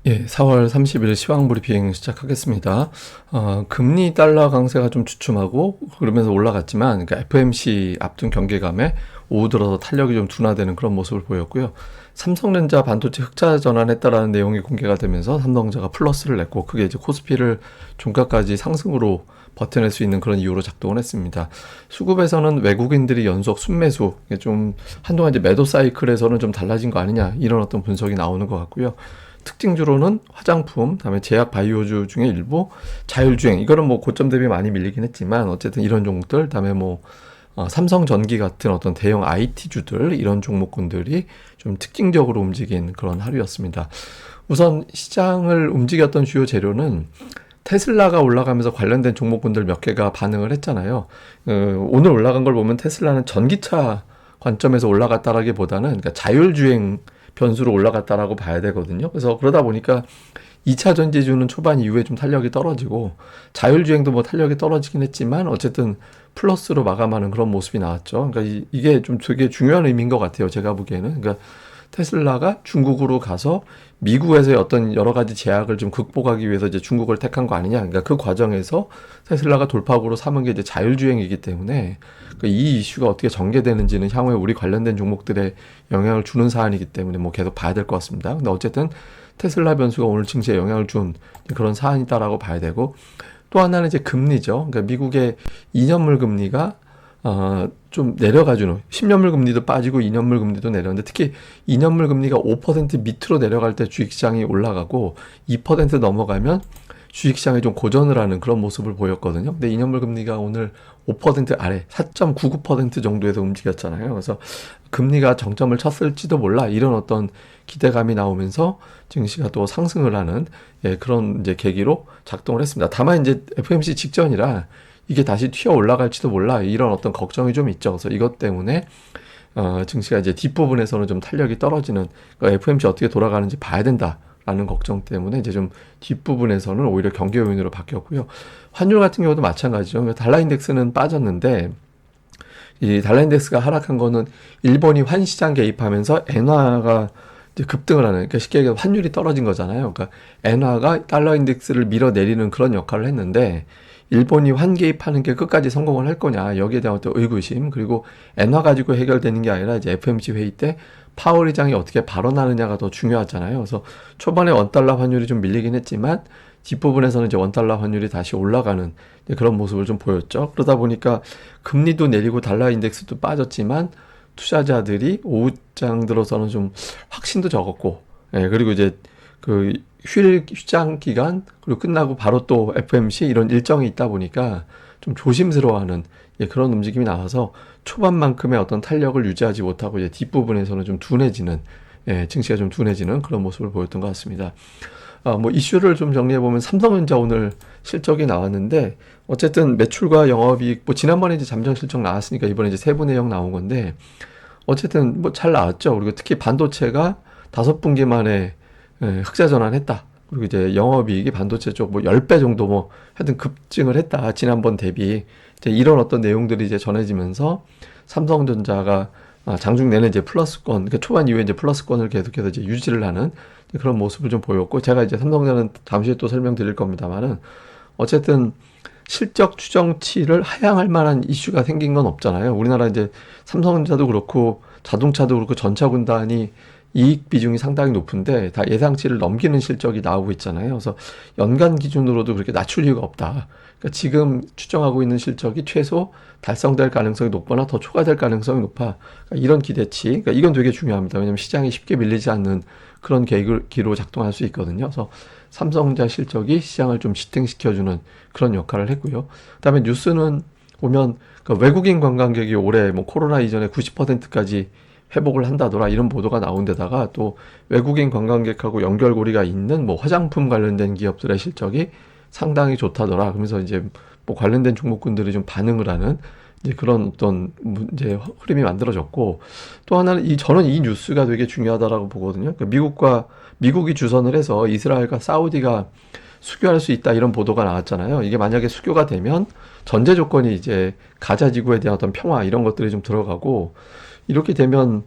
예, 4월 30일 시황 브리핑 시작하겠습니다. 금리 달러 강세가 좀 주춤하고 그러면서 올라갔지만, 그러니까 FOMC 앞둔 경계감에 오후 들어서 탄력이 좀 둔화되는 그런 모습을 보였고요. 삼성전자 반도체 흑자 전환했다라는 내용이 공개가 되면서 삼성전자가 플러스를 냈고, 그게 이제 코스피를 종가까지 상승으로 버텨낼 수 있는 그런 이유로 작동을 했습니다. 수급에서는 외국인들이 연속 순매수, 이게 좀 한동안 이제 매도 사이클에서는 좀 달라진 거 아니냐, 이런 어떤 분석이 나오는 것 같고요. 특징주로는 화장품, 다음에 제약 바이오주 중에 일부, 자율주행, 이거는 뭐 고점 대비 많이 밀리긴 했지만 어쨌든 이런 종목들, 다음에 뭐 삼성전기 같은 어떤 대형 IT주들, 이런 종목군들이 좀 특징적으로 움직인 그런 하루였습니다. 우선 시장을 움직였던 주요 재료는 테슬라가 올라가면서 관련된 종목군들 몇 개가 반응을 했잖아요. 오늘 올라간 걸 보면 테슬라는 전기차 관점에서 올라갔다라기보다는, 그러니까 자율주행 변수로 올라갔다라고 봐야 되거든요. 그래서 그러다 보니까 2차 전지주는 초반 이후에 좀 탄력이 떨어지고, 자율주행도 뭐 탄력이 떨어지긴 했지만 어쨌든 플러스로 마감하는 그런 모습이 나왔죠. 그러니까 이게 좀 되게 중요한 의미인 것 같아요, 제가 보기에는. 그러니까 테슬라가 중국으로 가서 미국에서의 어떤 여러 가지 제약을 좀 극복하기 위해서 이제 중국을 택한 거 아니냐. 그러니까 그 과정에서 테슬라가 돌파구로 삼은 게 이제 자율주행이기 때문에, 이 이슈가 어떻게 전개되는지는 향후에 우리 관련된 종목들에 영향을 주는 사안이기 때문에 뭐 계속 봐야 될 것 같습니다. 근데 어쨌든 테슬라 변수가 오늘 증시에 영향을 준 그런 사안이다라고 봐야 되고, 또 하나는 이제 금리죠. 그러니까 미국의 2년물 금리가 좀 내려가주는, 10년물 금리도 빠지고 2년물 금리도 내려오는데, 특히 2년물 금리가 5% 밑으로 내려갈 때 주식시장이 올라가고 2% 넘어가면 주식시장이 좀 고전을 하는 그런 모습을 보였거든요. 근데 2년물 금리가 오늘 5% 아래 4.99% 정도에서 움직였잖아요. 그래서 금리가 정점을 쳤을지도 몰라, 이런 어떤 기대감이 나오면서 증시가 또 상승을 하는, 그런 이제 계기로 작동을 했습니다. 다만 이제 FOMC 직전이라 이게 다시 튀어 올라갈지도 몰라, 이런 어떤 걱정이 좀 있죠. 그래서 이것 때문에 증시가 이제 뒷부분에서는 좀 탄력이 떨어지는, FOMC 어떻게 돌아가는지 봐야 된다라는 걱정 때문에 이제 좀 뒷부분에서는 오히려 경계 요인으로 바뀌었고요. 환율 같은 경우도 마찬가지죠. 달러 인덱스는 빠졌는데, 이 달러 인덱스가 하락한 거는 일본이 환시장 개입하면서 엔화가 이제 급등을 하는, 그러니까 쉽게 얘기하면 환율이 떨어진 거잖아요. 그러니까 엔화가 달러 인덱스를 밀어내리는 그런 역할을 했는데, 일본이 환 개입하는 게 끝까지 성공을 할 거냐, 여기에 대한 어떤 의구심, 그리고 엔화 가지고 해결되는 게 아니라 이제 FOMC 회의 때 파월 의장이 어떻게 발언하느냐가 더 중요하잖아요. 그래서 초반에 원달러 환율이 좀 밀리긴 했지만 뒷부분에서는 이제 원달러 환율이 다시 올라가는 그런 모습을 좀 보였죠. 그러다 보니까 금리도 내리고 달러 인덱스도 빠졌지만 투자자들이 오후장 들어서는 좀 확신도 적었고, 그리고 이제 그 휴장 기간, 그리고 끝나고 바로 또 FOMC 이런 일정이 있다 보니까 좀 조심스러워하는, 그런 움직임이 나와서 초반만큼의 어떤 탄력을 유지하지 못하고 이제 뒷부분에서는 좀 둔해지는, 증시가 좀 둔해지는 그런 모습을 보였던 것 같습니다. 뭐 이슈를 좀 정리해 보면, 삼성전자 오늘 실적이 나왔는데 어쨌든 매출과 영업이익, 뭐 지난번에 이제 잠정 실적 나왔으니까 이번에 이제 세부 내용 나온 건데, 어쨌든 뭐 잘 나왔죠. 그리고 특히 반도체가 5분기 만에 흑자 전환했다. 그리고 이제 영업이익이 반도체 쪽 뭐 10배 정도 뭐 하여튼 급증을 했다, 지난번 대비. 이제 이런 어떤 내용들이 이제 전해지면서 삼성전자가 장중 내내 이제 플러스권, 그러니까 초반 이후에 이제 플러스권을 계속해서 이제 유지를 하는 그런 모습을 좀 보였고, 제가 이제 삼성전자는 잠시 후에 또 설명드릴 겁니다만은, 어쨌든 실적 추정치를 하향할 만한 이슈가 생긴 건 없잖아요. 우리나라 이제 삼성전자도 그렇고 자동차도 그렇고 전차 군단이 이익 비중이 상당히 높은데 다 예상치를 넘기는 실적이 나오고 있잖아요. 그래서 연간 기준으로도 그렇게 낮출 이유가 없다. 그러니까 지금 추정하고 있는 실적이 최소 달성될 가능성이 높거나 더 초과될 가능성이 높아. 그러니까 이런 기대치, 그러니까 이건 되게 중요합니다. 왜냐하면 시장이 쉽게 밀리지 않는 그런 계기로 작동할 수 있거든요. 그래서 삼성전자 실적이 시장을 좀 지탱시켜주는 그런 역할을 했고요. 그다음에 뉴스는 보면 그 외국인 관광객이 올해 뭐 코로나 이전에 90%까지 회복을 한다더라, 이런 보도가 나온 데다가 또 외국인 관광객하고 연결고리가 있는 뭐 화장품 관련된 기업들의 실적이 상당히 좋다더라. 그러면서 이제 뭐 관련된 종목군들이 좀 반응을 하는 이제 그런 어떤 이제 흐름이 만들어졌고, 또 하나는 저는 이 뉴스가 되게 중요하다라고 보거든요. 그러니까 미국이 주선을 해서 이스라엘과 사우디가 수교할 수 있다, 이런 보도가 나왔잖아요. 이게 만약에 수교가 되면 전제 조건이 이제 가자 지구에 대한 어떤 평화, 이런 것들이 좀 들어가고, 이렇게 되면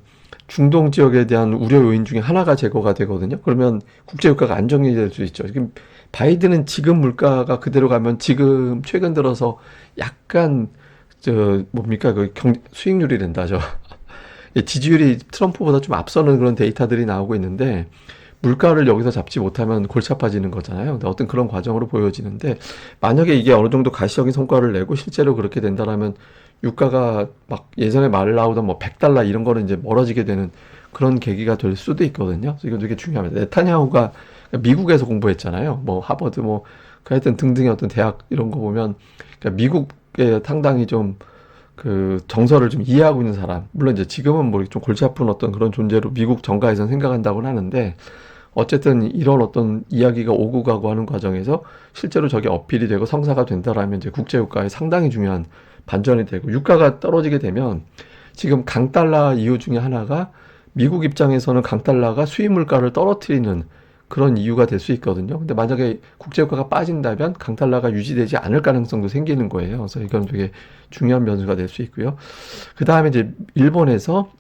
중동 지역에 대한 우려 요인 중에 하나가 제거가 되거든요. 그러면 국제유가가 안정이 될 수 있죠. 지금 바이든은 지금 물가가 그대로 가면 지금 최근 들어서 약간 저 뭡니까 그 수익률이 된다죠. 지지율이 트럼프보다 좀 앞서는 그런 데이터들이 나오고 있는데 물가를 여기서 잡지 못하면 골치 아파지는 거잖아요. 근데 어떤 그런 과정으로 보여지는데 만약에 이게 어느 정도 가시적인 성과를 내고 실제로 그렇게 된다라면 유가가 막 예전에 말 나오던 뭐 100달러 이런 거는 이제 멀어지게 되는 그런 계기가 될 수도 있거든요. 그래서 이거 되게 중요합니다. 네타냐후가 미국에서 공부했잖아요. 뭐 하버드 뭐 하여튼 등등의 어떤 대학 이런 거 보면 그러니까 미국에 상당히 좀 그 정서를 좀 이해하고 있는 사람. 물론 이제 지금은 뭐 좀 골치 아픈 어떤 그런 존재로 미국 정가에서는 생각한다고는 하는데 어쨌든 이런 어떤 이야기가 오고 가고 하는 과정에서 실제로 저게 어필이 되고 성사가 된다라면 이제 국제유가에 상당히 중요한 반전이 되고 유가가 떨어지게 되면 지금 강달러 이유 중에 하나가 미국 입장에서는 강달러가 수입 물가를 떨어뜨리는 그런 이유가 될 수 있거든요. 근데 만약에 국제유가가 빠진다면 강달러가 유지되지 않을 가능성도 생기는 거예요. 그래서 이건 되게 중요한 변수가 될 수 있고요. 그 다음에 이제 일본에서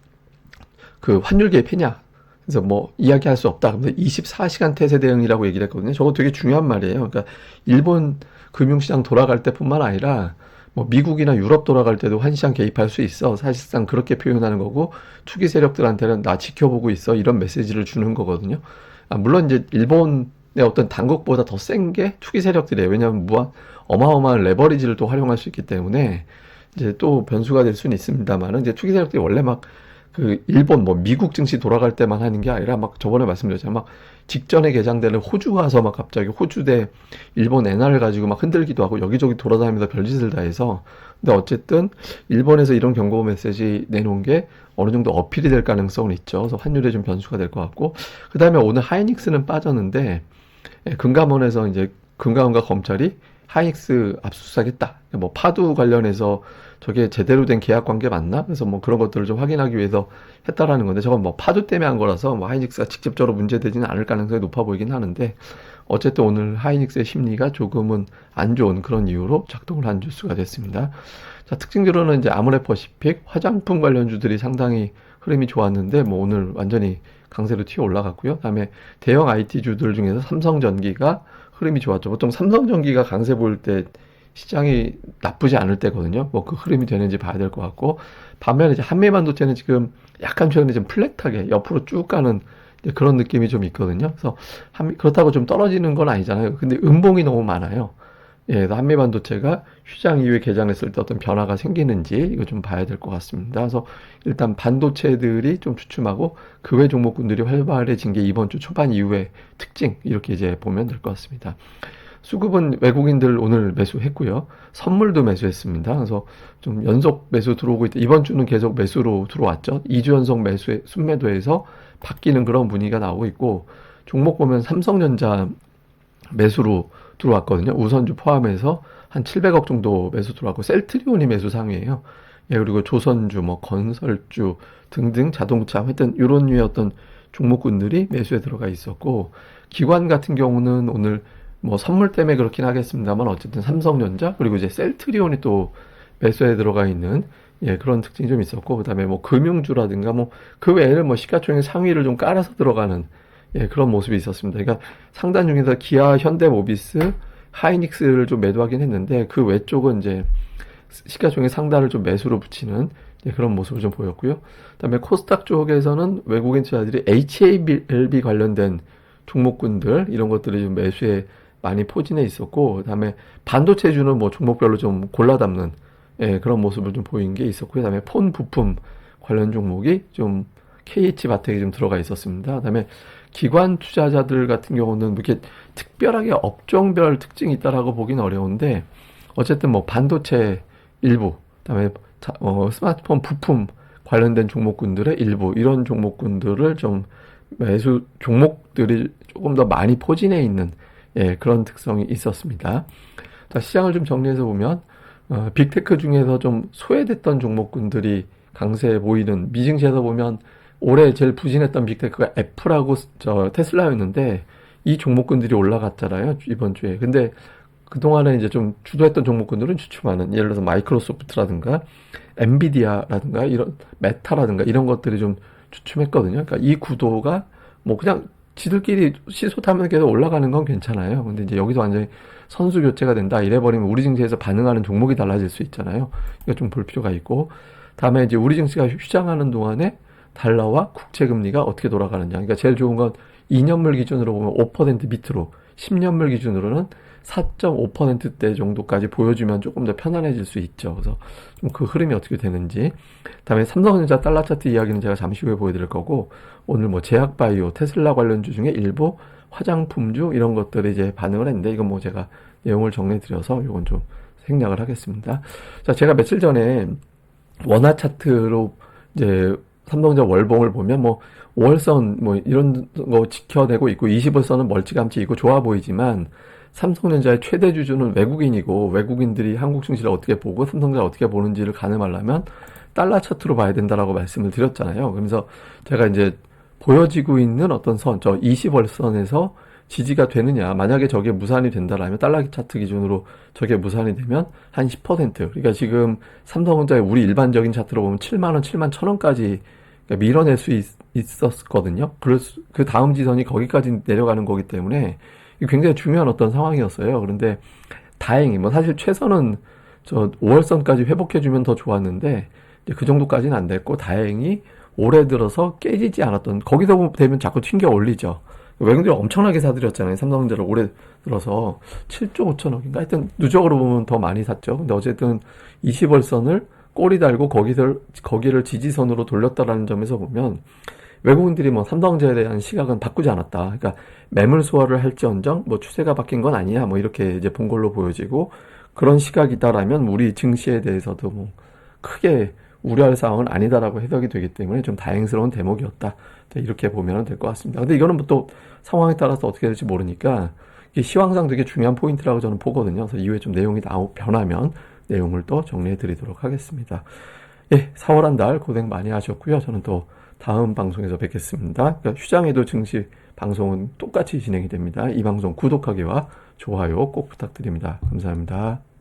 그 환율 개입했냐? 그래서 뭐 이야기할 수 없다. 근데 24시간 태세 대응이라고 얘기를 했거든요. 저거 되게 중요한 말이에요. 그러니까 일본 금융시장 돌아갈 때뿐만 아니라 뭐 미국이나 유럽 돌아갈 때도 환시장 개입할 수 있어. 사실상 그렇게 표현하는 거고 투기 세력들한테는 나 지켜보고 있어. 이런 메시지를 주는 거거든요. 물론 이제 일본의 어떤 당국보다 더 센 게 투기 세력들이에요. 왜냐하면 어마어마한 레버리지를 또 활용할 수 있기 때문에 이제 또 변수가 될 수는 있습니다만은 이제 투기 세력들이 원래 막 그 일본 뭐 미국 증시 돌아갈 때만 하는 게 아니라 막 저번에 말씀드렸잖아요. 막 직전에 개장되는 호주 가서 막 갑자기 호주 대 일본 엔화를 가지고 막 흔들기도 하고 여기저기 돌아다니면서 별짓을 다 해서 근데 어쨌든 일본에서 이런 경고 메시지 내놓은 게 어느 정도 어필이 될 가능성은 있죠. 그래서 환율에 좀 변수가 될 것 같고 그 다음에 오늘 하이닉스는 빠졌는데 금감원에서 이제 금감원과 검찰이 하이닉스 압수수색했다. 뭐 파두 관련해서 저게 제대로 된 계약 관계 맞나? 그래서 뭐 그런 것들을 좀 확인하기 위해서 했다라는 건데 저건 뭐 파두 때문에 한 거라서 뭐 하이닉스가 직접적으로 문제되지는 않을 가능성이 높아 보이긴 하는데 어쨌든 오늘 하이닉스의 심리가 조금은 안 좋은 그런 이유로 작동을 한 주수가 됐습니다. 자, 특징적으로는 이제 아모레퍼시픽 화장품 관련주들이 상당히 흐름이 좋았는데 뭐 오늘 완전히 강세로 튀어 올라갔고요. 그다음에 대형 IT주들 중에서 삼성전기가 흐름이 좋았죠. 보통 삼성전기가 강세 보일 때 시장이 나쁘지 않을 때거든요. 뭐 그 흐름이 되는지 봐야 될 것 같고 반면에 이제 한미반도체는 지금 약간 최근에 좀 플랫하게 옆으로 쭉 가는 그런 느낌이 좀 있거든요. 그래서 그렇다고 좀 떨어지는 건 아니잖아요. 근데 음봉이 너무 많아요. 예, 그래서 한미반도체가 휴장 이후에 개장했을 때 어떤 변화가 생기는지 이거 좀 봐야 될 것 같습니다. 그래서 일단 반도체들이 좀 주춤하고 그 외 종목군들이 활발해진 게 이번 주 초반 이후의 특징 이렇게 이제 보면 될 것 같습니다. 수급은 외국인들 오늘 매수했고요. 선물도 매수했습니다. 그래서 좀 연속 매수 들어오고 있다. 이번 주는 계속 매수로 들어왔죠. 2주 연속 매수에 순매도에서 바뀌는 그런 분위기가 나오고 있고 종목 보면 삼성전자 매수로 들어왔거든요. 우선주 포함해서 한 700억 정도 매수 들어왔고 셀트리온이 매수 상위예요. 예, 그리고 조선주, 뭐 건설주 등등 자동차 하여튼 이런 류의 어떤 종목군들이 매수에 들어가 있었고 기관 같은 경우는 오늘 뭐 선물 때문에 그렇긴 하겠습니다만 어쨌든 삼성전자 그리고 이제 셀트리온이 또 매수에 들어가 있는 예, 그런 특징이 좀 있었고 그다음에 뭐 금융주라든가 뭐 그 외에는 뭐 시가총액 상위를 좀 깔아서 들어가는 예, 그런 모습이 있었습니다. 그러니까 상단 중에서 기아, 현대모비스, 하이닉스를 좀 매도하긴 했는데 그 외쪽은 이제 시가총액 상단을 좀 매수로 붙이는 예, 그런 모습을 좀 보였고요. 그다음에 코스닥 쪽에서는 외국인 투자들이 HALB 관련된 종목군들 이런 것들이 좀 매수에 많이 포진해 있었고 그다음에 반도체주는 뭐 종목별로 좀 골라 담는 예, 그런 모습을 좀 보인 게 있었고요. 그다음에 폰 부품 관련 종목이 좀 KH바텍이 좀 들어가 있었습니다. 그다음에 기관 투자자들 같은 경우는 이렇게 특별하게 업종별 특징이 있다라고 보기는 어려운데 어쨌든 뭐 반도체 일부, 그다음에 스마트폰 부품 관련된 종목군들의 일부 이런 종목군들을 좀 매수 종목들이 조금 더 많이 포진해 있는 예, 그런 특성이 있었습니다. 자, 시장을 좀 정리해서 보면 빅테크 중에서 좀 소외됐던 종목군들이 강세에 보이는 미증시에서 보면 올해 제일 부진했던 빅테크가 애플하고 테슬라였는데 이 종목군들이 올라갔잖아요 이번 주에. 근데 그동안에 이제 좀 주도했던 종목군들은 주춤하는 예를 들어서 마이크로소프트라든가 엔비디아라든가 이런 메타라든가 이런 것들이 좀 주춤했거든요. 그러니까 이 구도가 뭐 그냥 지들끼리 시소 타면 계속 올라가는 건 괜찮아요. 근데 이제 여기서 완전히 선수 교체가 된다 이래버리면 우리 증시에서 반응하는 종목이 달라질 수 있잖아요. 이거 좀 볼 필요가 있고, 다음에 이제 우리 증시가 휴장하는 동안에 달러와 국채 금리가 어떻게 돌아가느냐. 그러니까 제일 좋은 건 2년물 기준으로 보면 5% 밑으로, 10년물 기준으로는 4.5%대 정도까지 보여주면 조금 더 편안해질 수 있죠. 그래서 좀 그 흐름이 어떻게 되는지. 다음에 삼성전자 달러 차트 이야기는 제가 잠시 후에 보여드릴 거고, 오늘 뭐 제약바이오, 테슬라 관련주 중에 일부 화장품주 이런 것들이 이제 반응을 했는데, 이건 뭐 제가 내용을 정리해드려서 이건 좀 생략을 하겠습니다. 자, 제가 며칠 전에 원화 차트로 이제 삼성전자 월봉을 보면 뭐 5월선 뭐 이런 거 지켜내고 있고 20월선은 멀찌감치 있고 좋아 보이지만, 삼성전자의 최대 주주는 외국인이고, 외국인들이 한국 증시를 어떻게 보고 삼성전자를 어떻게 보는지를 가늠하려면 달러 차트로 봐야 된다라고 말씀을 드렸잖아요. 그러면서 제가 이제 보여지고 있는 어떤 선, 저 20월선에서 지지가 되느냐, 만약에 저게 무산이 된다라면, 달러 차트 기준으로 저게 무산이 되면 한 10%, 그러니까 지금 삼성전자의 우리 일반적인 차트로 보면 7만원, 7만 1,000원까지 밀어낼 수 있었거든요. 그 다음 지선이 거기까지 내려가는 거기 때문에 굉장히 중요한 어떤 상황이었어요. 그런데 다행히 뭐 사실 최선은 저 5월선까지 회복해주면 더 좋았는데, 이제 그 정도까지는 안 됐고, 다행히 올해 들어서 깨지지 않았던, 거기서 되면 자꾸 튕겨 올리죠. 외국인들이 엄청나게 사들였잖아요. 삼성전자를 올해 들어서 7조 5천억인가? 하여튼 누적으로 보면 더 많이 샀죠. 근데 어쨌든 20월선을 꼬리 달고 거기를 지지선으로 돌렸다라는 점에서 보면 외국인들이 뭐 삼성전자에 대한 시각은 바꾸지 않았다. 그러니까 매물 소화를 할지언정 뭐 추세가 바뀐 건 아니야. 뭐 이렇게 이제 본 걸로 보여지고, 그런 시각이다라면 우리 증시에 대해서도 뭐 크게 우려할 상황은 아니다라고 해석이 되기 때문에 좀 다행스러운 대목이었다. 이렇게 보면 될 것 같습니다. 근데 이거는 뭐 또 상황에 따라서 어떻게 될지 모르니까 이게 시황상 되게 중요한 포인트라고 저는 보거든요. 그래서 이후에 좀 내용이 변하면 내용을 또 정리해 드리도록 하겠습니다. 예, 4월 한 달 고생 많이 하셨고요. 저는 또 다음 방송에서 뵙겠습니다. 그러니까 휴장에도 증시 방송은 똑같이 진행이 됩니다. 이 방송 구독하기와 좋아요 꼭 부탁드립니다. 감사합니다.